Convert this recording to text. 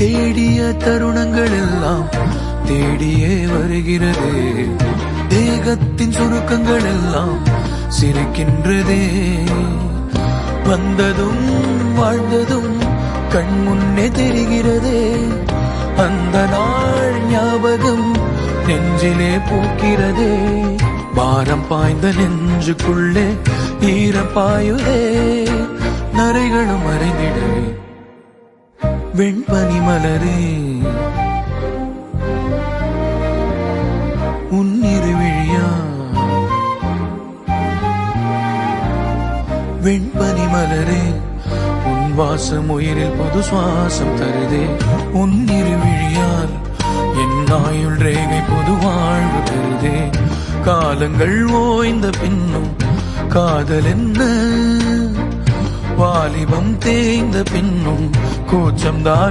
தேடிய தருணங்கள் எல்லாம் தேடியே வருகிறது. தேகத்தின் சுருக்கங்கள் எல்லாம் சிரிக்கின்றதே. வந்ததும் வாழ்ந்ததும் கண் முன்னே தெரிகிறதே. அந்த நாள் ஞாபகம் நெஞ்சிலே பூக்கிறதே. பாரம் பாய்ந்த நெஞ்சுக்குள்ளே ஈரம் பாயுதே. நரைகளும் மறைந்திடவே வெண்பனி மலரே உன்னிரு விழியா. வெண்பனி மலரே உன் வாசம் உயிரில் புது சுவாசம் தருதே. உன்னிரு விழியால் என் ஆயுள் ரேகை புது வாழ்வு தருதே. காலங்கள் ஓய்ந்த பின்னும் காதல் என்ன, வாலிபம் தேய்ந்த பின்னும் கூச்சம்தான்